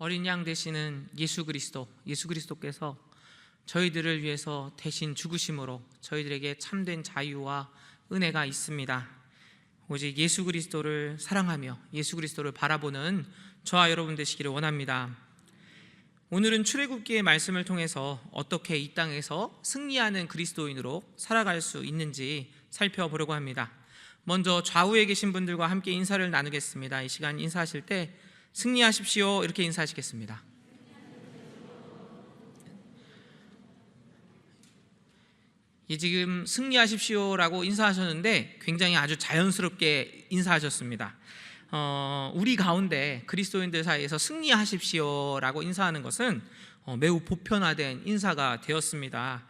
어린 양 되시는 예수 그리스도께서 저희들을 위해서 대신 죽으심으로 저희들에게 참된 자유와 은혜가 있습니다. 오직 예수 그리스도를 사랑하며 예수 그리스도를 바라보는 저와 여러분 되시기를 원합니다. 오늘은 출애굽기의 말씀을 통해서 어떻게 이 땅에서 승리하는 그리스도인으로 살아갈 수 있는지 살펴보려고 합니다. 먼저 좌우에 계신 분들과 함께 인사를 나누겠습니다. 이 시간 인사하실 때 승리하십시오 이렇게 인사하시겠습니다. 지금 승리하십시오라고 인사하셨는데 굉장히 아주 자연스럽게 인사하셨습니다. 우리 가운데 그리스도인들 사이에서 승리하십시오라고 인사하는 것은 매우 보편화된 인사가 되었습니다.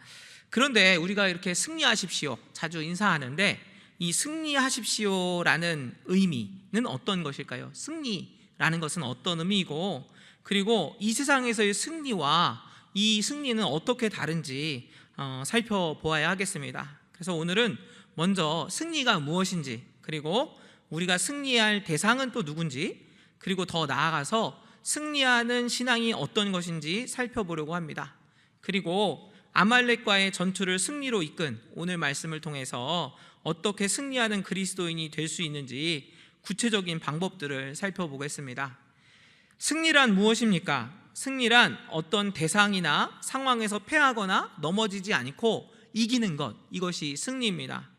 그런데 우리가 이렇게 승리하십시오 자주 인사하는데 이 승리하십시오라는 의미는 어떤 것일까요? 승리라는 것은 어떤 의미이고, 그리고 이 세상에서의 승리와 이 승리는 어떻게 다른지 살펴보아야 하겠습니다. 그래서 오늘은 먼저 승리가 무엇인지, 그리고 우리가 승리할 대상은 또 누군지, 그리고 더 나아가서 승리하는 신앙이 어떤 것인지 살펴보려고 합니다. 그리고 아말렉과의 전투를 승리로 이끈 오늘 말씀을 통해서 어떻게 승리하는 그리스도인이 될 수 있는지 구체적인 방법들을 살펴보겠습니다. 승리란 무엇입니까? 승리란 어떤 대상이나 상황에서 패하거나 넘어지지 않고 이기는 것, 이것이 승리입니다.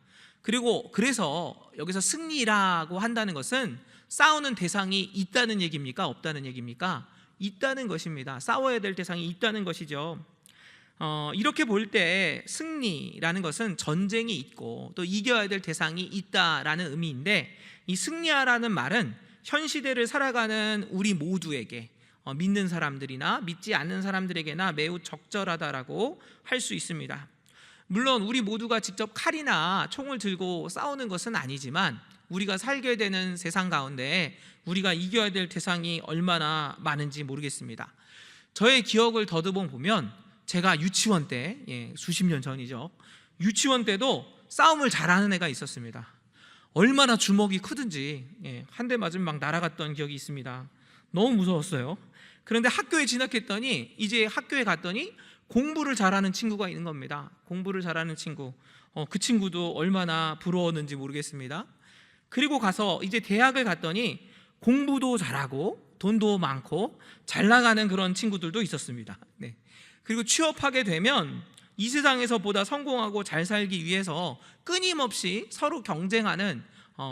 그리고 그래서 여기서 승리라고 한다는 것은 싸우는 대상이 있다는 얘기입니까? 없다는 얘기입니까? 있다는 것입니다. 싸워야 될 대상이 있다는 것이죠. 이렇게 볼 때 승리라는 것은 전쟁이 있고 또 이겨야 될 대상이 있다라는 의미인데, 이 승리하라는 말은 현 시대를 살아가는 우리 모두에게, 믿는 사람들이나 믿지 않는 사람들에게나 매우 적절하다라고 할 수 있습니다. 물론 우리 모두가 직접 칼이나 총을 들고 싸우는 것은 아니지만 우리가 살게 되는 세상 가운데 우리가 이겨야 될 대상이 얼마나 많은지 모르겠습니다. 저의 기억을 더듬어 보면 제가 유치원 때, 수십 년 전이죠, 유치원 때도 싸움을 잘하는 애가 있었습니다. 얼마나 주먹이 크든지 한 대 맞으면 막 날아갔던 기억이 있습니다. 너무 무서웠어요. 그런데 학교에 진학했더니, 이제 학교에 갔더니 공부를 잘하는 친구가 있는 겁니다. 공부를 잘하는 친구, 그 친구도 얼마나 부러웠는지 모르겠습니다. 그리고 가서 이제 대학을 갔더니 공부도 잘하고 돈도 많고 잘 나가는 그런 친구들도 있었습니다. 그리고 취업하게 되면 이 세상에서 보다 성공하고 잘 살기 위해서 끊임없이 서로 경쟁하는,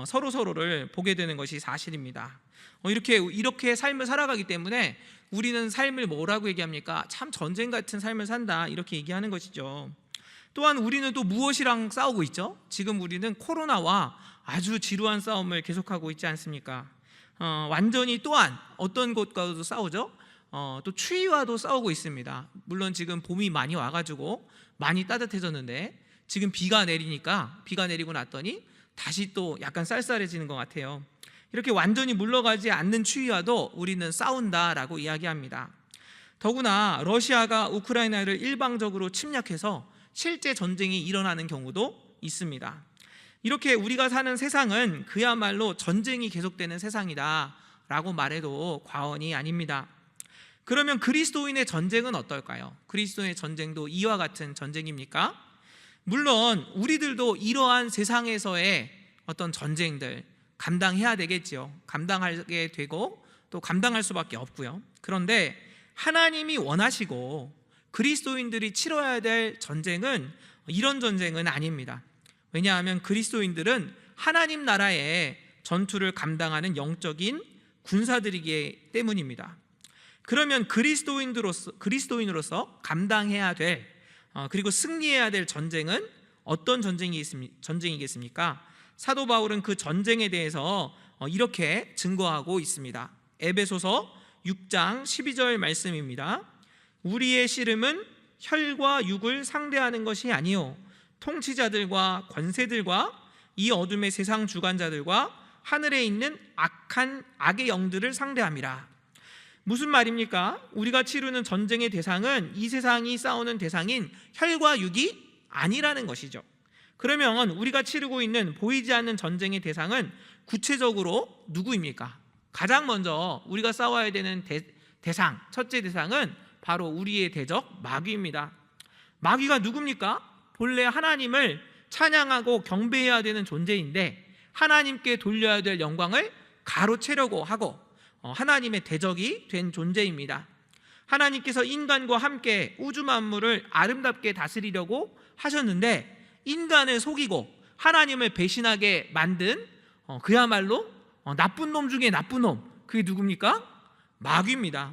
서로를 보게 되는 것이 사실입니다. 이렇게 삶을 살아가기 때문에 우리는 삶을 뭐라고 얘기합니까? 참 전쟁 같은 삶을 산다, 이렇게 얘기하는 것이죠. 또한 우리는 또 무엇이랑 싸우고 있죠? 지금 우리는 코로나와 아주 지루한 싸움을 계속하고 있지 않습니까? 완전히 또한 어떤 것과도 싸우죠? 또 추위와도 싸우고 있습니다. 물론 지금 봄이 많이 와가지고 많이 따뜻해졌는데 지금 비가 내리고 났더니 다시 또 약간 쌀쌀해지는 것 같아요. 이렇게 완전히 물러가지 않는 추위와도 우리는 싸운다라고 이야기합니다. 더구나 러시아가 우크라이나를 일방적으로 침략해서 실제 전쟁이 일어나는 경우도 있습니다. 이렇게 우리가 사는 세상은 그야말로 전쟁이 계속되는 세상이다 라고 말해도 과언이 아닙니다. 그러면 그리스도인의 전쟁은 어떨까요? 그리스도인의 전쟁도 이와 같은 전쟁입니까? 물론 우리들도 이러한 세상에서의 어떤 전쟁들 감당해야 되겠지요. 감당하게 되고 또 감당할 수밖에 없고요. 그런데 하나님이 원하시고 그리스도인들이 치러야 될 전쟁은 이런 전쟁은 아닙니다. 왜냐하면 그리스도인들은 하나님 나라의 전투를 감당하는 영적인 군사들이기 때문입니다. 그러면 그리스도인으로서 감당해야 될, 그리고 승리해야 될 전쟁은 어떤 전쟁이겠습니까? 사도 바울은 그 전쟁에 대해서 이렇게 증거하고 있습니다. 에베소서 6장 12절 말씀입니다. 우리의 씨름은 혈과 육을 상대하는 것이 아니요 통치자들과 권세들과 이 어둠의 세상 주관자들과 하늘에 있는 악의 영들을 상대함이라. 무슨 말입니까? 우리가 치르는 전쟁의 대상은 이 세상이 싸우는 대상인 혈과 육이 아니라는 것이죠. 그러면 우리가 치르고 있는 보이지 않는 전쟁의 대상은 구체적으로 누구입니까? 가장 먼저 우리가 싸워야 되는 대상, 첫째 대상은 바로 우리의 대적 마귀입니다. 마귀가 누굽니까? 본래 하나님을 찬양하고 경배해야 되는 존재인데 하나님께 돌려야 될 영광을 가로채려고 하고 하나님의 대적이 된 존재입니다. 하나님께서 인간과 함께 우주 만물을 아름답게 다스리려고 하셨는데 인간을 속이고 하나님을 배신하게 만든 그야말로 나쁜 놈 중에 나쁜 놈, 그게 누굽니까? 마귀입니다.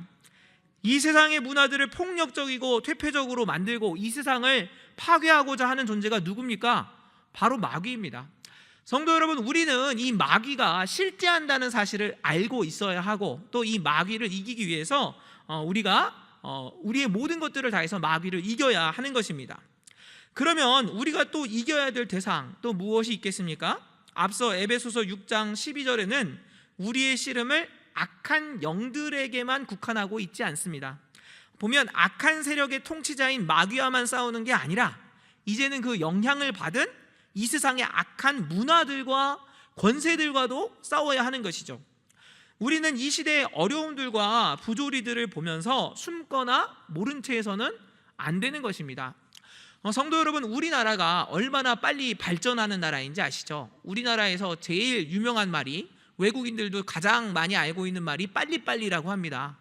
이 세상의 문화들을 폭력적이고 퇴폐적으로 만들고 이 세상을 파괴하고자 하는 존재가 누굽니까? 바로 마귀입니다. 성도 여러분, 우리는 이 마귀가 실제한다는 사실을 알고 있어야 하고 또 이 마귀를 이기기 위해서 우리가 우리의 모든 것들을 다해서 마귀를 이겨야 하는 것입니다. 그러면 우리가 또 이겨야 될 대상 또 무엇이 있겠습니까? 앞서 에베소서 6장 12절에는 우리의 씨름을 악한 영들에게만 국한하고 있지 않습니다. 보면 악한 세력의 통치자인 마귀와만 싸우는 게 아니라 이제는 그 영향을 받은 이 세상의 악한 문화들과 권세들과도 싸워야 하는 것이죠. 우리는 이 시대의 어려움들과 부조리들을 보면서 숨거나 모른 채 해서는 안 되는 것입니다. 성도 여러분, 우리나라가 얼마나 빨리 발전하는 나라인지 아시죠? 우리나라에서 제일 유명한 말이, 외국인들도 가장 많이 알고 있는 말이 빨리빨리라고 합니다.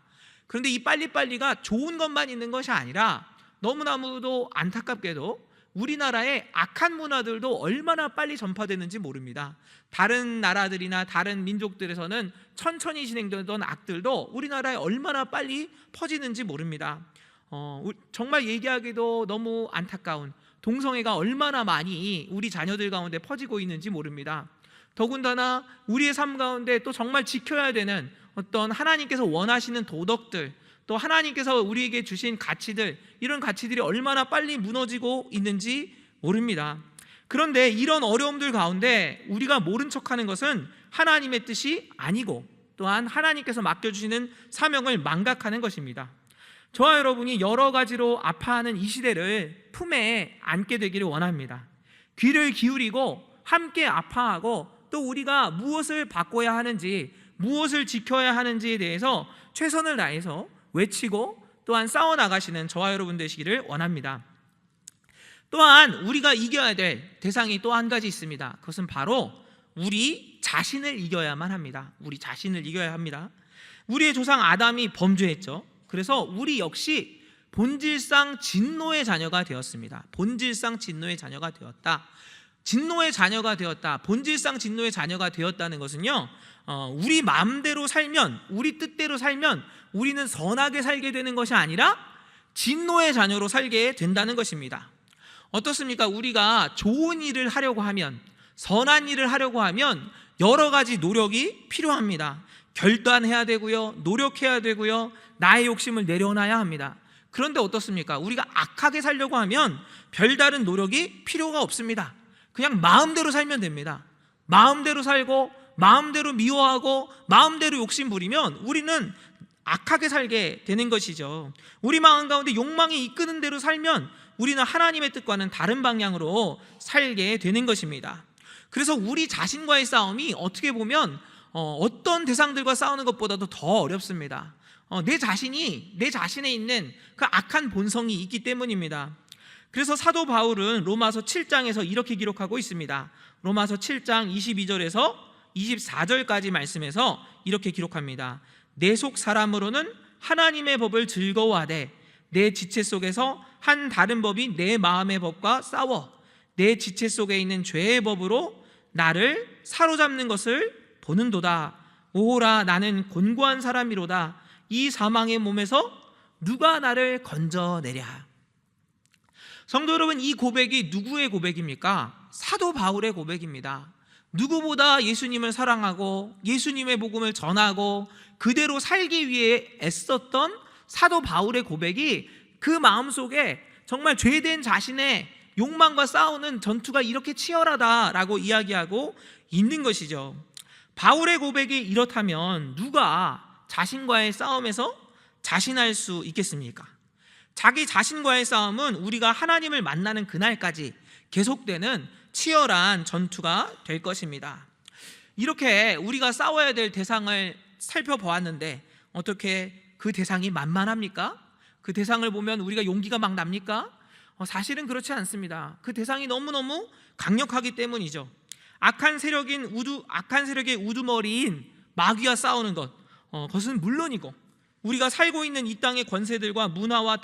그런데 이 빨리빨리가 좋은 것만 있는 것이 아니라 너무나도 안타깝게도 우리나라의 악한 문화들도 얼마나 빨리 전파되는지 모릅니다. 다른 나라들이나 다른 민족들에서는 천천히 진행되던 악들도 우리나라에 얼마나 빨리 퍼지는지 모릅니다. 정말 얘기하기도 너무 안타까운 동성애가 얼마나 많이 우리 자녀들 가운데 퍼지고 있는지 모릅니다. 더군다나 우리의 삶 가운데 또 정말 지켜야 되는 어떤 하나님께서 원하시는 도덕들, 또 하나님께서 우리에게 주신 가치들, 이런 가치들이 얼마나 빨리 무너지고 있는지 모릅니다. 그런데 이런 어려움들 가운데 우리가 모른 척하는 것은 하나님의 뜻이 아니고 또한 하나님께서 맡겨주시는 사명을 망각하는 것입니다. 저와 여러분이 여러 가지로 아파하는 이 시대를 품에 안게 되기를 원합니다. 귀를 기울이고 함께 아파하고 또 우리가 무엇을 바꿔야 하는지, 무엇을 지켜야 하는지에 대해서 최선을 다해서 외치고 또한 싸워나가시는 저와 여러분 되시기를 원합니다. 또한 우리가 이겨야 될 대상이 또 한 가지 있습니다. 그것은 바로 우리 자신을 이겨야만 합니다. 우리 자신을 이겨야 합니다. 우리의 조상 아담이 범죄했죠. 그래서 우리 역시 본질상 진노의 자녀가 되었습니다. 본질상 진노의 자녀가 되었다. 진노의 자녀가 되었다. 본질상 진노의 자녀가 되었다는 것은요, 우리 마음대로 살면, 우리 뜻대로 살면 우리는 선하게 살게 되는 것이 아니라 진노의 자녀로 살게 된다는 것입니다. 어떻습니까? 우리가 좋은 일을 하려고 하면, 선한 일을 하려고 하면 여러 가지 노력이 필요합니다. 결단해야 되고요, 노력해야 되고요, 나의 욕심을 내려놔야 합니다. 그런데 어떻습니까? 우리가 악하게 살려고 하면 별다른 노력이 필요가 없습니다. 그냥 마음대로 살면 됩니다. 마음대로 살고 마음대로 미워하고 마음대로 욕심 부리면 우리는 악하게 살게 되는 것이죠. 우리 마음 가운데 욕망이 이끄는 대로 살면 우리는 하나님의 뜻과는 다른 방향으로 살게 되는 것입니다. 그래서 우리 자신과의 싸움이 어떻게 보면 어떤 대상들과 싸우는 것보다도 더 어렵습니다. 내 자신에 있는 그 악한 본성이 있기 때문입니다. 그래서 사도 바울은 로마서 7장에서 이렇게 기록하고 있습니다. 로마서 7장 22절에서 24절까지 말씀에서 이렇게 기록합니다. 내 속 사람으로는 하나님의 법을 즐거워하되 내 지체 속에서 한 다른 법이 내 마음의 법과 싸워 내 지체 속에 있는 죄의 법으로 나를 사로잡는 것을 보는도다. 오호라, 나는 곤고한 사람이로다. 이 사망의 몸에서 누가 나를 건져내랴. 성도 여러분, 이 고백이 누구의 고백입니까? 사도 바울의 고백입니다. 누구보다 예수님을 사랑하고 예수님의 복음을 전하고 그대로 살기 위해 애썼던 사도 바울의 고백이 그 마음속에 정말 죄된 자신의 욕망과 싸우는 전투가 이렇게 치열하다라고 이야기하고 있는 것이죠. 바울의 고백이 이렇다면 누가 자신과의 싸움에서 자신할 수 있겠습니까? 자기 자신과의 싸움은 우리가 하나님을 만나는 그날까지 계속되는 치열한 전투가 될 것입니다. 이렇게 우리가 싸워야 될 대상을 살펴보았는데 어떻게 그 대상이 만만합니까? 그 대상을 보면 우리가 용기가 막 납니까? 사실은 그렇지 않습니다. 그 대상이 너무너무 강력하기 때문이죠. 악한 세력의 우두머리인 마귀와 싸우는 것, 그것은 물론이고, 우리가 살고 있는 이 땅의 권세들과 문화와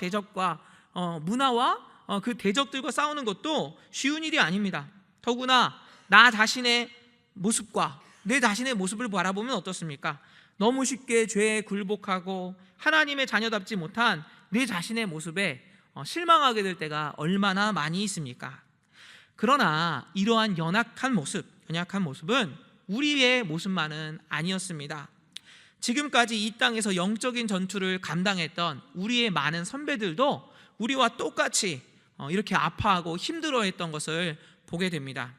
그 대적들과 싸우는 것도 쉬운 일이 아닙니다. 더구나 나 자신의 모습과 내 자신의 모습을 바라보면 어떻습니까? 너무 쉽게 죄에 굴복하고 하나님의 자녀답지 못한 내 자신의 모습에 실망하게 될 때가 얼마나 많이 있습니까? 그러나 이러한 연약한 모습은 우리의 모습만은 아니었습니다. 지금까지 이 땅에서 영적인 전투를 감당했던 우리의 많은 선배들도 우리와 똑같이 이렇게 아파하고 힘들어했던 것을 보게 됩니다.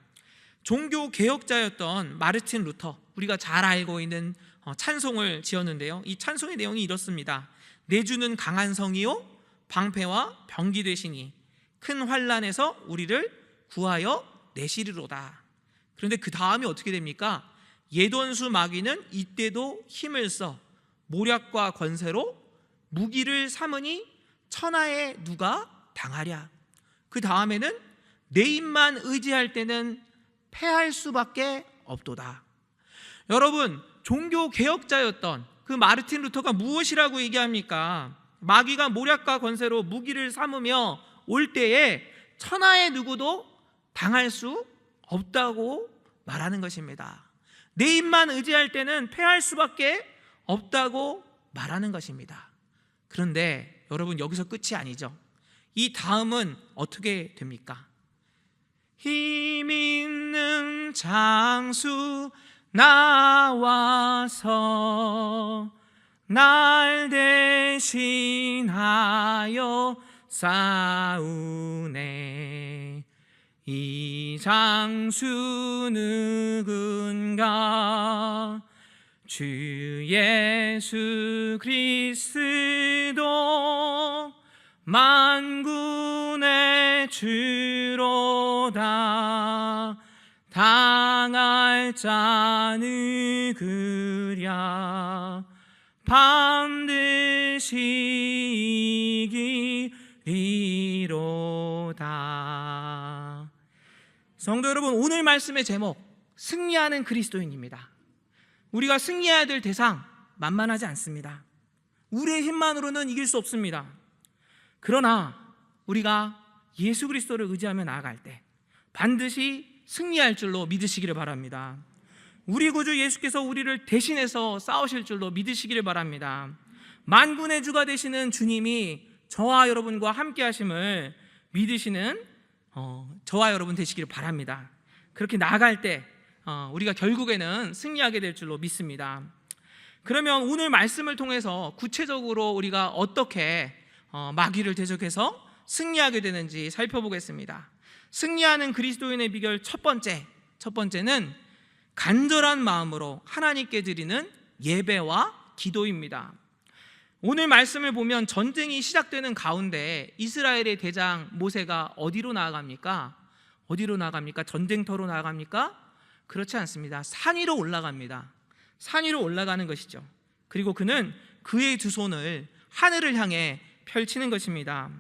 종교 개혁자였던 마르틴 루터, 우리가 잘 알고 있는 찬송을 지었는데요, 이 찬송의 내용이 이렇습니다. 내 주는 강한 성이요 방패와 병기 되시니 큰 환난에서 우리를 구하여 내시리로다. 그런데 그 다음이 어떻게 됩니까? 예돈수 마귀는 이때도 힘을 써 모략과 권세로 무기를 삼으니 천하에 누가 당하랴. 그 다음에는 내 입만 의지할 때는 패할 수밖에 없도다. 여러분, 종교 개혁자였던 그 마르틴 루터가 무엇이라고 얘기합니까? 마귀가 모략과 권세로 무기를 삼으며 올 때에 천하의 누구도 당할 수 없다고 말하는 것입니다. 내 입만 의지할 때는 패할 수밖에 없다고 말하는 것입니다. 그런데 여러분, 여기서 끝이 아니죠. 이 다음은 어떻게 됩니까? 힘 있는 장수 나와서 날 대신하여 싸우네. 이 장수 누군가? 주 예수 그리스도 만군의 주로다. 당할 자 누구랴? 반드시 이기리로다. 성도 여러분, 오늘 말씀의 제목, 승리하는 그리스도인입니다. 우리가 승리해야 될 대상 만만하지 않습니다. 우리의 힘만으로는 이길 수 없습니다. 그러나 우리가 예수 그리스도를 의지하며 나아갈 때 반드시 승리할 줄로 믿으시기를 바랍니다. 우리 구주 예수께서 우리를 대신해서 싸우실 줄로 믿으시기를 바랍니다. 만군의 주가 되시는 주님이 저와 여러분과 함께 하심을 믿으시는 저와 여러분 되시기를 바랍니다. 그렇게 나아갈 때 우리가 결국에는 승리하게 될 줄로 믿습니다. 그러면 오늘 말씀을 통해서 구체적으로 우리가 어떻게 마귀를 대적해서 승리하게 되는지 살펴보겠습니다. 승리하는 그리스도인의 비결 첫 번째는 간절한 마음으로 하나님께 드리는 예배와 기도입니다. 오늘 말씀을 보면 전쟁이 시작되는 가운데 이스라엘의 대장 모세가 어디로 나아갑니까? 전쟁터로 나아갑니까? 그렇지 않습니다. 산 위로 올라갑니다. 산 위로 올라가는 것이죠. 그리고 그는 그의 두 손을 하늘을 향해 펼치는 것입니다.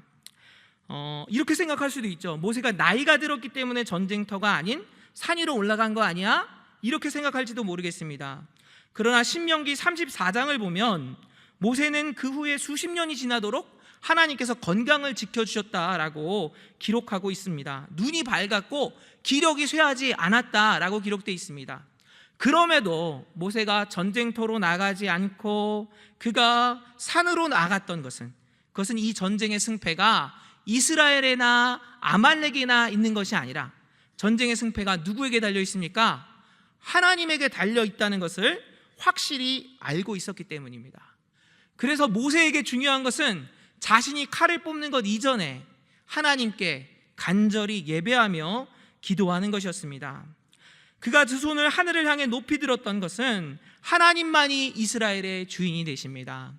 이렇게 생각할 수도 있죠. 모세가 나이가 들었기 때문에 전쟁터가 아닌 산 위로 올라간 거 아니야? 이렇게 생각할지도 모르겠습니다. 그러나 신명기 34장을 보면 모세는 그 후에 수십 년이 지나도록 하나님께서 건강을 지켜주셨다라고 기록하고 있습니다. 눈이 밝았고 기력이 쇠하지 않았다라고 기록되어 있습니다. 그럼에도 모세가 전쟁터로 나가지 않고 그가 산으로 나갔던 그것은 이 전쟁의 승패가 이스라엘에나 아말렉에나 있는 것이 아니라 전쟁의 승패가 누구에게 달려 있습니까? 하나님에게 달려 있다는 것을 확실히 알고 있었기 때문입니다. 그래서 모세에게 중요한 것은 자신이 칼을 뽑는 것 이전에 하나님께 간절히 예배하며 기도하는 것이었습니다. 그가 두 손을 하늘을 향해 높이 들었던 것은 하나님만이 이스라엘의 주인이 되십니다.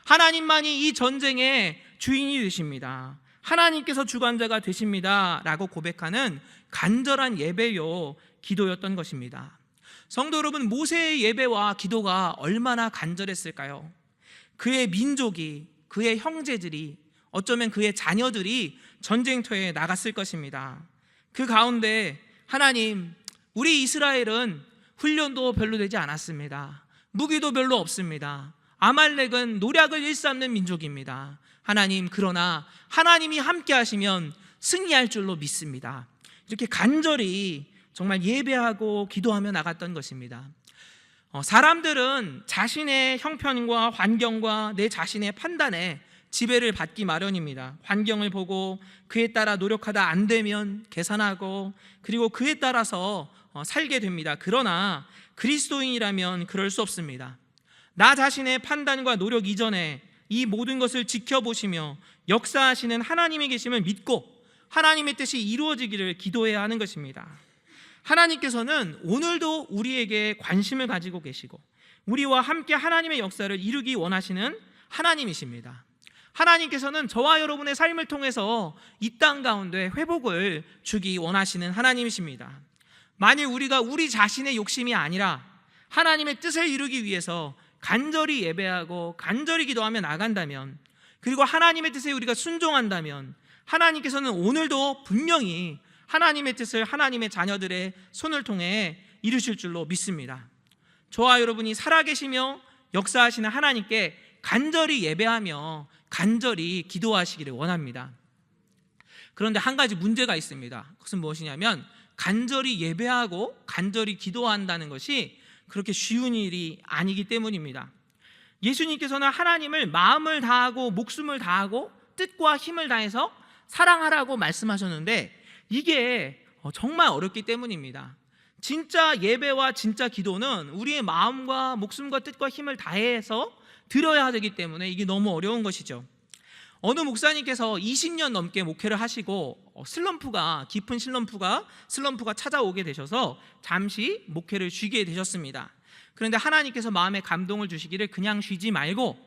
하나님만이 이 전쟁의 주인이 되십니다. 하나님께서 주관자가 되십니다 라고 고백하는 간절한 예배요 기도였던 것입니다. 성도 여러분, 모세의 예배와 기도가 얼마나 간절했을까요? 그의 민족이, 그의 형제들이, 어쩌면 그의 자녀들이 전쟁터에 나갔을 것입니다. 그 가운데 하나님, 우리 이스라엘은 훈련도 별로 되지 않았습니다. 무기도 별로 없습니다. 아말렉은 노략을 일삼는 민족입니다. 하나님, 그러나 하나님이 함께 하시면 승리할 줄로 믿습니다. 이렇게 간절히 정말 예배하고 기도하며 나갔던 것입니다. 사람들은 자신의 형편과 환경과 내 자신의 판단에 지배를 받기 마련입니다. 환경을 보고 그에 따라 노력하다 안 되면 계산하고, 그리고 그에 따라서 살게 됩니다. 그러나 그리스도인이라면 그럴 수 없습니다. 나 자신의 판단과 노력 이전에 이 모든 것을 지켜보시며 역사하시는 하나님의 계심을 믿고 하나님의 뜻이 이루어지기를 기도해야 하는 것입니다. 하나님께서는 오늘도 우리에게 관심을 가지고 계시고 우리와 함께 하나님의 역사를 이루기 원하시는 하나님이십니다. 하나님께서는 저와 여러분의 삶을 통해서 이 땅 가운데 회복을 주기 원하시는 하나님이십니다. 만일 우리가 우리 자신의 욕심이 아니라 하나님의 뜻을 이루기 위해서 간절히 예배하고 간절히 기도하며 나간다면, 그리고 하나님의 뜻에 우리가 순종한다면 하나님께서는 오늘도 분명히 하나님의 뜻을 하나님의 자녀들의 손을 통해 이루실 줄로 믿습니다. 저와 여러분이 살아계시며 역사하시는 하나님께 간절히 예배하며 간절히 기도하시기를 원합니다. 그런데 한 가지 문제가 있습니다. 그것은 무엇이냐면 간절히 예배하고 간절히 기도한다는 것이 그렇게 쉬운 일이 아니기 때문입니다. 예수님께서는 하나님을 마음을 다하고 목숨을 다하고 뜻과 힘을 다해서 사랑하라고 말씀하셨는데 이게 정말 어렵기 때문입니다. 진짜 예배와 진짜 기도는 우리의 마음과 목숨과 뜻과 힘을 다해서 드려야 되기 때문에 이게 너무 어려운 것이죠. 어느 목사님께서 20년 넘게 목회를 하시고 깊은 슬럼프가 찾아오게 되셔서 잠시 목회를 쉬게 되셨습니다. 그런데 하나님께서 마음에 감동을 주시기를 그냥 쉬지 말고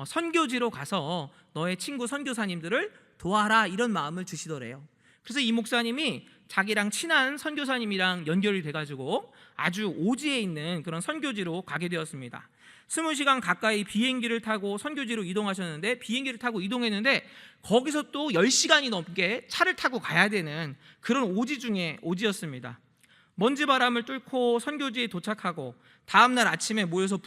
선교지로 가서 너의 친구 선교사님들을 도와라, 이런 마음을 주시더래요. 그래서 이 목사님이 자기랑 친한 선교사님이랑 연결이 돼가지고 아주 오지에 있는 그런 선교지로 가게 되었습니다. 20시간 가까이 비행기를 타고 선교지로 이동하셨는데, 비행기를 타고 이동했는데 거기서 또 10시간이 넘게 차를 타고 가야 되는 그런 오지 중에 오지였습니다. 먼지바람을 뚫고 선교지에 도착하고 다음날 아침에 모여서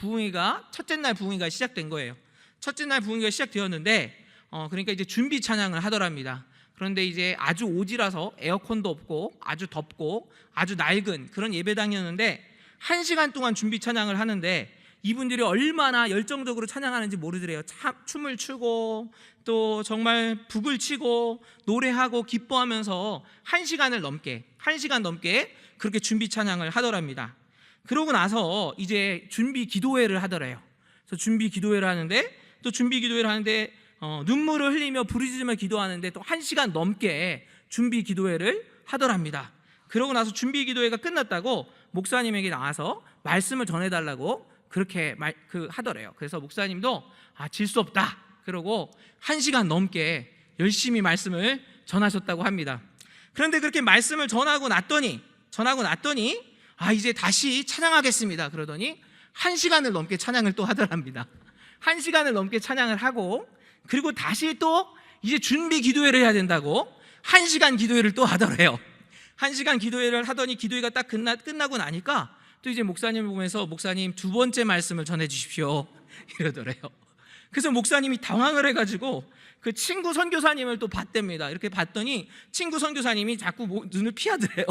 첫째 날 부흥회가 시작된 거예요. 첫째 날 부흥회가 시작되었는데 그러니까 이제 준비 찬양을 하더랍니다. 그런데 이제 아주 오지라서 에어컨도 없고 아주 덥고 아주 낡은 그런 예배당이었는데 1시간 동안 준비 찬양을 하는데 이분들이 얼마나 열정적으로 찬양하는지 모르더래요. 춤을 추고 또 정말 북을 치고 노래하고 기뻐하면서 1시간 넘게 그렇게 준비 찬양을 하더랍니다. 그러고 나서 이제 준비 기도회를 하더래요. 그래서 준비 기도회를 하는데 눈물을 흘리며 부르짖으며 기도하는데 또 1시간 넘게 준비 기도회를 하더랍니다. 그러고 나서 준비 기도회가 끝났다고 목사님에게 나와서 말씀을 전해달라고 그렇게 하더래요. 그래서 목사님도 질 수 없다 그러고 1시간 넘게 열심히 말씀을 전하셨다고 합니다. 그런데 그렇게 말씀을 전하고 났더니 이제 다시 찬양하겠습니다 그러더니 1시간을 넘게 찬양을 또 하더랍니다. 1시간을 넘게 찬양을 하고, 그리고 다시 또 이제 준비 기도회를 해야 된다고 1시간 기도회를 또 하더래요. 1시간 기도회를 하더니 기도회가 딱 끝나고 나니까 또 이제 목사님을 보면서 목사님 2번째 말씀을 전해 주십시오 이러더래요. 그래서 목사님이 당황을 해가지고 그 친구 선교사님을 또 봤답니다. 이렇게 봤더니 친구 선교사님이 자꾸 눈을 피하더래요.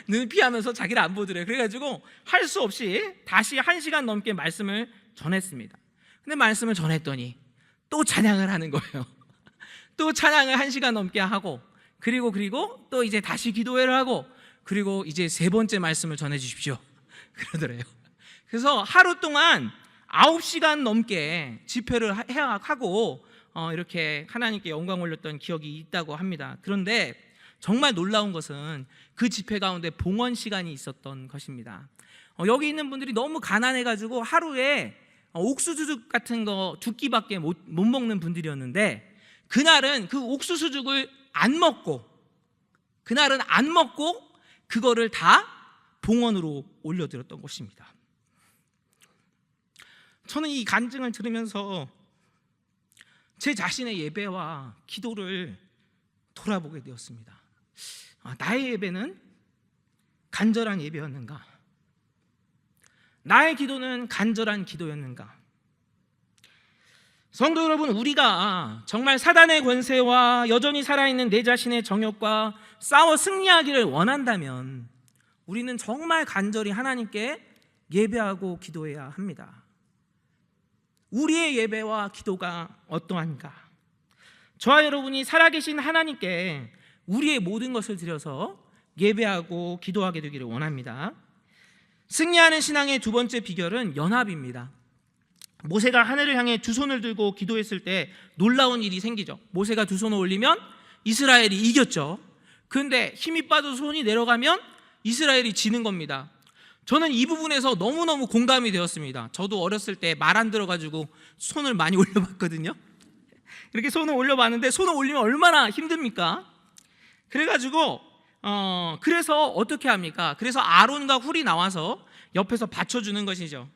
눈을 피하면서 자기를 안 보더래요. 그래가지고 할 수 없이 다시 1시간 넘게 말씀을 전했습니다. 근데 말씀을 전했더니 또 찬양을 하는 거예요. 또 찬양을 1시간 넘게 하고, 그리고 또 이제 다시 기도회를 하고, 그리고 이제 3번째 말씀을 전해 주십시오 그러더래요. 그래서 하루 동안 9시간 넘게 집회를 하고 이렇게 하나님께 영광 올렸던 기억이 있다고 합니다. 그런데 정말 놀라운 것은 그 집회 가운데 봉헌 시간이 있었던 것입니다. 여기 있는 분들이 너무 가난해가지고 하루에 옥수수죽 같은 거 2끼밖에 못 먹는 분들이었는데 그날은 그 옥수수죽을 안 먹고 그거를 다 봉헌으로 올려드렸던 것입니다. 저는 이 간증을 들으면서 제 자신의 예배와 기도를 돌아보게 되었습니다. 나의 예배는 간절한 예배였는가? 나의 기도는 간절한 기도였는가? 성도 여러분, 우리가 정말 사단의 권세와 여전히 살아있는 내 자신의 정욕과 싸워 승리하기를 원한다면 우리는 정말 간절히 하나님께 예배하고 기도해야 합니다. 우리의 예배와 기도가 어떠한가? 저와 여러분이 살아계신 하나님께 우리의 모든 것을 드려서 예배하고 기도하게 되기를 원합니다. 승리하는 신앙의 두 번째 비결은 연합입니다. 모세가 하늘을 향해 두 손을 들고 기도했을 때 놀라운 일이 생기죠. 모세가 두 손을 올리면 이스라엘이 이겼죠. 그런데 힘이 빠져서 손이 내려가면 이스라엘이 지는 겁니다. 저는 이 부분에서 너무너무 공감이 되었습니다. 저도 어렸을 때 말 안 들어가지고 손을 많이 올려봤거든요. 이렇게 손을 올려봤는데 손을 올리면 얼마나 힘듭니까? 그래가지고 그래서 어떻게 합니까? 그래서 아론과 훌이 나와서 옆에서 받쳐주는 것이죠.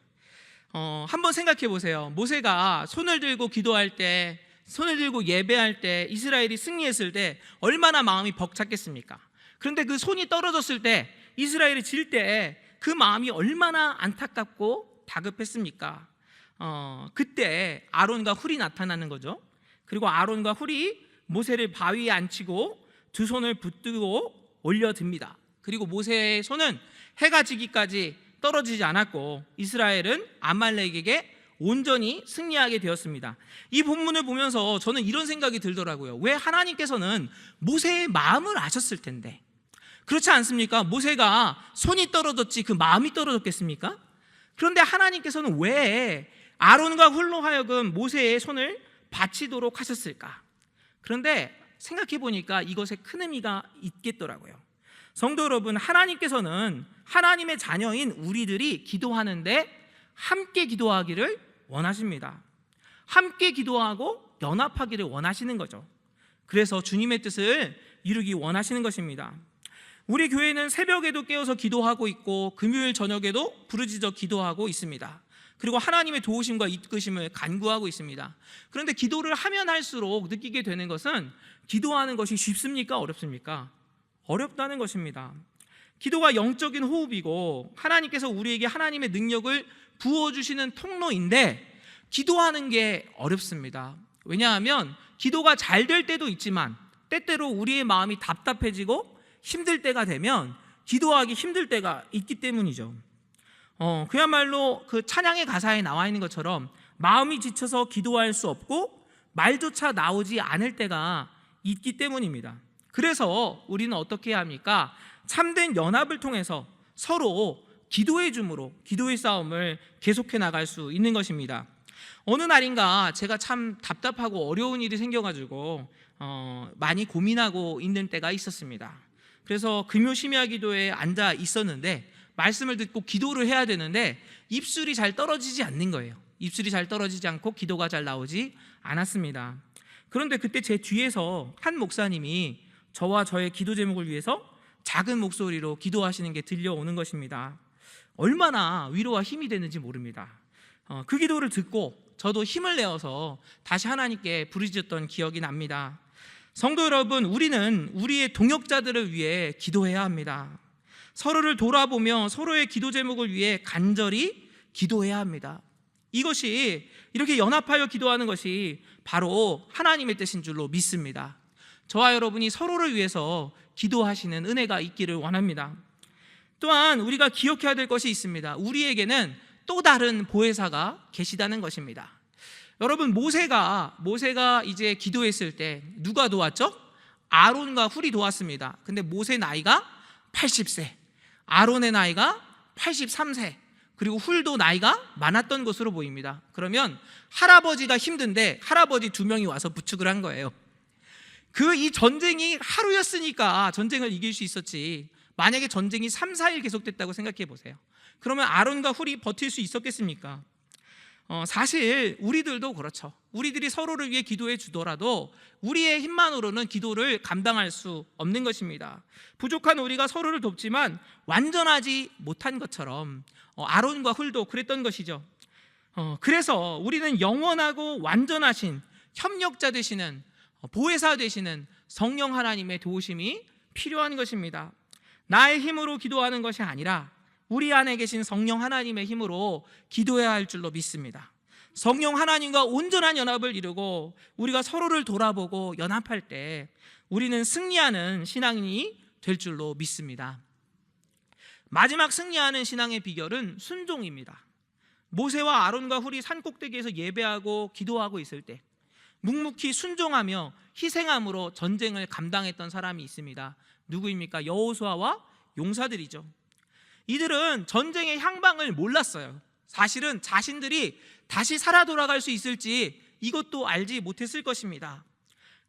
한번 생각해 보세요. 모세가 손을 들고 기도할 때, 손을 들고 예배할 때 이스라엘이 승리했을 때 얼마나 마음이 벅찼겠습니까? 그런데 그 손이 떨어졌을 때, 이스라엘이 질 때 그 마음이 얼마나 안타깝고 다급했습니까? 그때 아론과 훌이 나타나는 거죠. 그리고 아론과 훌이 모세를 바위에 앉히고 두 손을 붙들고 올려듭니다. 그리고 모세의 손은 해가 지기까지 떨어지지 않았고 이스라엘은 아말렉에게 온전히 승리하게 되었습니다. 이 본문을 보면서 저는 이런 생각이 들더라고요. 왜 하나님께서는 모세의 마음을 아셨을 텐데, 그렇지 않습니까? 모세가 손이 떨어졌지 그 마음이 떨어졌겠습니까? 그런데 하나님께서는 왜 아론과 훌로 하여금 모세의 손을 받치도록 하셨을까? 그런데 생각해 보니까 이것에 큰 의미가 있겠더라고요. 성도 여러분, 하나님께서는 하나님의 자녀인 우리들이 기도하는데 함께 기도하기를 원하십니다. 함께 기도하고 연합하기를 원하시는 거죠. 그래서 주님의 뜻을 이루기 원하시는 것입니다. 우리 교회는 새벽에도 깨어서 기도하고 있고 금요일 저녁에도 부르짖어 기도하고 있습니다. 그리고 하나님의 도우심과 이끄심을 간구하고 있습니다. 그런데 기도를 하면 할수록 느끼게 되는 것은 기도하는 것이 쉽습니까? 어렵습니까? 어렵다는 것입니다. 기도가 영적인 호흡이고 하나님께서 우리에게 하나님의 능력을 부어주시는 통로인데 기도하는 게 어렵습니다. 왜냐하면 기도가 잘 될 때도 있지만 때때로 우리의 마음이 답답해지고 힘들 때가 되면 기도하기 힘들 때가 있기 때문이죠. 그야말로 그 찬양의 가사에 나와 있는 것처럼 마음이 지쳐서 기도할 수 없고 말조차 나오지 않을 때가 있기 때문입니다. 그래서 우리는 어떻게 해야 합니까? 참된 연합을 통해서 서로 기도의 줌으로 기도의 싸움을 계속해 나갈 수 있는 것입니다. 어느 날인가 제가 참 답답하고 어려운 일이 생겨가지고 많이 고민하고 있는 때가 있었습니다. 그래서 금요 심야 기도에 앉아 있었는데 말씀을 듣고 기도를 해야 되는데 입술이 잘 떨어지지 않는 거예요. 입술이 잘 떨어지지 않고 기도가 잘 나오지 않았습니다. 그런데 그때 제 뒤에서 한 목사님이 저와 저의 기도 제목을 위해서 작은 목소리로 기도하시는 게 들려오는 것입니다. 얼마나 위로와 힘이 되는지 모릅니다. 그 기도를 듣고 저도 힘을 내어서 다시 하나님께 부르짖었던 기억이 납니다. 성도 여러분, 우리는 우리의 동역자들을 위해 기도해야 합니다. 서로를 돌아보며 서로의 기도 제목을 위해 간절히 기도해야 합니다. 이것이 이렇게 연합하여 기도하는 것이 바로 하나님의 뜻인 줄로 믿습니다. 저와 여러분이 서로를 위해서 기도하시는 은혜가 있기를 원합니다. 또한 우리가 기억해야 될 것이 있습니다. 우리에게는 또 다른 보혜사가 계시다는 것입니다. 여러분, 모세가 이제 기도했을 때 누가 도왔죠? 아론과 훌이 도왔습니다. 근데 모세 나이가 80세, 아론의 나이가 83세, 그리고 훌도 나이가 많았던 것으로 보입니다. 그러면 할아버지가 힘든데 할아버지 2명이 와서 부축을 한 거예요. 이 전쟁이 하루였으니까 전쟁을 이길 수 있었지, 만약에 전쟁이 3, 4일 계속됐다고 생각해 보세요. 그러면 아론과 훌이 버틸 수 있었겠습니까? 사실 우리들도 그렇죠. 우리들이 서로를 위해 기도해 주더라도 우리의 힘만으로는 기도를 감당할 수 없는 것입니다. 부족한 우리가 서로를 돕지만 완전하지 못한 것처럼 아론과 훌도 그랬던 것이죠. 그래서 우리는 영원하고 완전하신 협력자 되시는, 보혜사 되시는 성령 하나님의 도우심이 필요한 것입니다. 나의 힘으로 기도하는 것이 아니라 우리 안에 계신 성령 하나님의 힘으로 기도해야 할 줄로 믿습니다. 성령 하나님과 온전한 연합을 이루고 우리가 서로를 돌아보고 연합할 때 우리는 승리하는 신앙인이 될 줄로 믿습니다. 마지막 승리하는 신앙의 비결은 순종입니다. 모세와 아론과 훌이 산꼭대기에서 예배하고 기도하고 있을 때 묵묵히 순종하며 희생함으로 전쟁을 감당했던 사람이 있습니다. 누구입니까? 여호수아와 용사들이죠. 이들은 전쟁의 향방을 몰랐어요. 사실은 자신들이 다시 살아 돌아갈 수 있을지 이것도 알지 못했을 것입니다.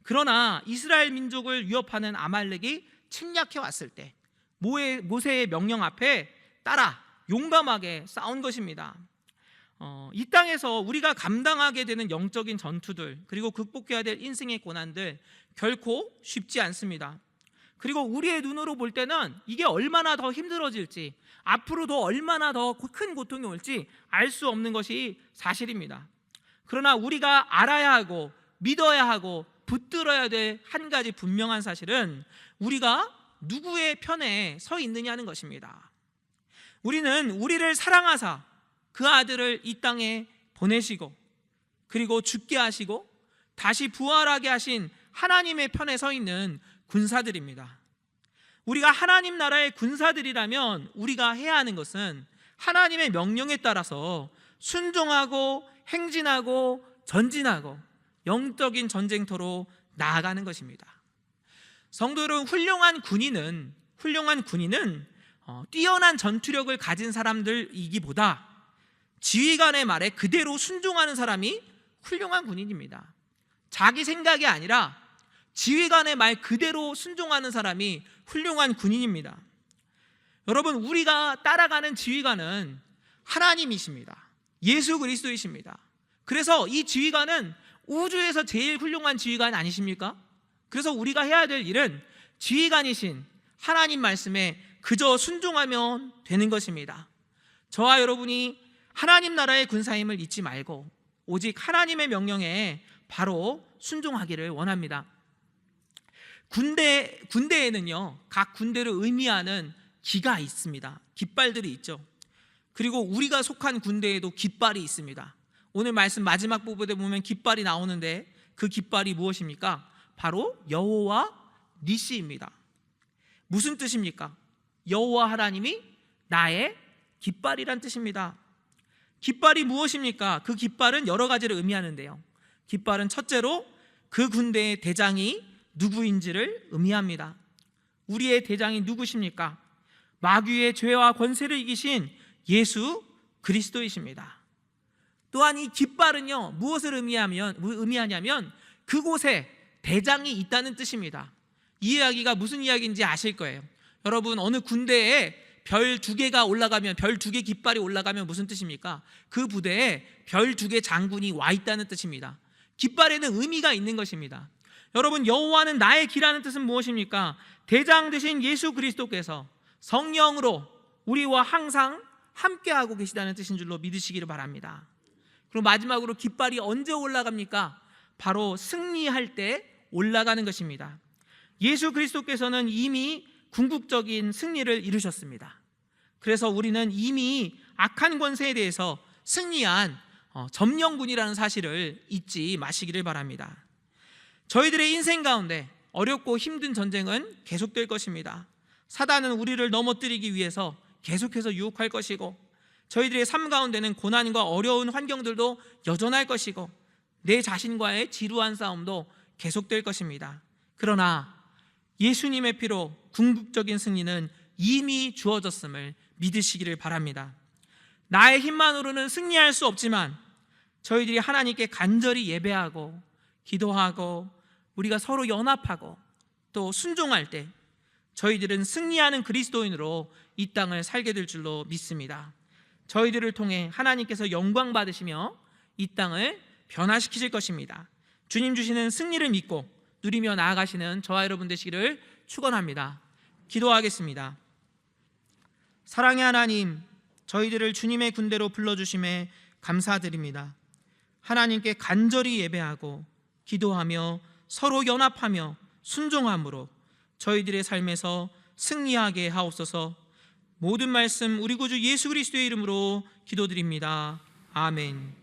그러나 이스라엘 민족을 위협하는 아말렉이 침략해 왔을 때 모세의 명령 앞에 따라 용감하게 싸운 것입니다. 이 땅에서 우리가 감당하게 되는 영적인 전투들, 그리고 극복해야 될 인생의 고난들 결코 쉽지 않습니다. 그리고 우리의 눈으로 볼 때는 이게 얼마나 더 힘들어질지, 앞으로도 얼마나 더 큰 고통이 올지 알 수 없는 것이 사실입니다. 그러나 우리가 알아야 하고 믿어야 하고 붙들어야 될 한 가지 분명한 사실은 우리가 누구의 편에 서 있느냐는 것입니다. 우리는 우리를 사랑하사 그 아들을 이 땅에 보내시고 그리고 죽게 하시고 다시 부활하게 하신 하나님의 편에 서 있는 군사들입니다. 우리가 하나님 나라의 군사들이라면 우리가 해야 하는 것은 하나님의 명령에 따라서 순종하고 행진하고 전진하고 영적인 전쟁터로 나아가는 것입니다. 성도 여러분, 훌륭한 군인은 뛰어난 전투력을 가진 사람들이기보다 지휘관의 말에 그대로 순종하는 사람이 훌륭한 군인입니다. 자기 생각이 아니라 지휘관의 말 그대로 순종하는 사람이 훌륭한 군인입니다. 여러분, 우리가 따라가는 지휘관은 하나님이십니다. 예수 그리스도이십니다. 그래서 이 지휘관은 우주에서 제일 훌륭한 지휘관 아니십니까? 그래서 우리가 해야 될 일은 지휘관이신 하나님 말씀에 그저 순종하면 되는 것입니다. 저와 여러분이 하나님 나라의 군사임을 잊지 말고 오직 하나님의 명령에 바로 순종하기를 원합니다. 군대에는요, 각 군대를 의미하는 기가 있습니다. 깃발들이 있죠. 그리고 우리가 속한 군대에도 깃발이 있습니다. 오늘 말씀 마지막 부분에 보면 깃발이 나오는데 그 깃발이 무엇입니까? 바로 여호와 니시입니다. 무슨 뜻입니까? 여호와 하나님이 나의 깃발이란 뜻입니다. 깃발이 무엇입니까? 그 깃발은 여러 가지를 의미하는데요, 깃발은 첫째로 그 군대의 대장이 누구인지를 의미합니다. 우리의 대장이 누구십니까? 마귀의 죄와 권세를 이기신 예수 그리스도이십니다. 또한 이 깃발은요, 무엇을 의미하냐면 그곳에 대장이 있다는 뜻입니다. 이 이야기가 무슨 이야기인지 아실 거예요. 여러분, 어느 군대에 별 2개가 올라가면, 별 2개 깃발이 올라가면 무슨 뜻입니까? 그 부대에 별 2개 장군이 와 있다는 뜻입니다. 깃발에는 의미가 있는 것입니다. 여러분, 여호와는 나의 기라는 뜻은 무엇입니까? 대장 되신 예수 그리스도께서 성령으로 우리와 항상 함께하고 계시다는 뜻인 줄로 믿으시기를 바랍니다. 그리고 마지막으로 깃발이 언제 올라갑니까? 바로 승리할 때 올라가는 것입니다. 예수 그리스도께서는 이미 궁극적인 승리를 이루셨습니다. 그래서 우리는 이미 악한 권세에 대해서 승리한 점령군이라는 사실을 잊지 마시기를 바랍니다. 저희들의 인생 가운데 어렵고 힘든 전쟁은 계속될 것입니다. 사단은 우리를 넘어뜨리기 위해서 계속해서 유혹할 것이고, 저희들의 삶 가운데는 고난과 어려운 환경들도 여전할 것이고, 내 자신과의 지루한 싸움도 계속될 것입니다. 그러나 예수님의 피로 궁극적인 승리는 이미 주어졌음을 믿으시기를 바랍니다. 나의 힘만으로는 승리할 수 없지만 저희들이 하나님께 간절히 예배하고 기도하고 우리가 서로 연합하고 또 순종할 때 저희들은 승리하는 그리스도인으로 이 땅을 살게 될 줄로 믿습니다. 저희들을 통해 하나님께서 영광 받으시며 이 땅을 변화시키실 것입니다. 주님 주시는 승리를 믿고 누리며 나아가시는 저와 여러분 되시기를 축원합니다. 기도하겠습니다. 사랑의 하나님, 저희들을 주님의 군대로 불러주심에 감사드립니다. 하나님께 간절히 예배하고 기도하며 서로 연합하며 순종함으로 저희들의 삶에서 승리하게 하옵소서. 모든 말씀 우리 구주 예수 그리스도의 이름으로 기도드립니다. 아멘.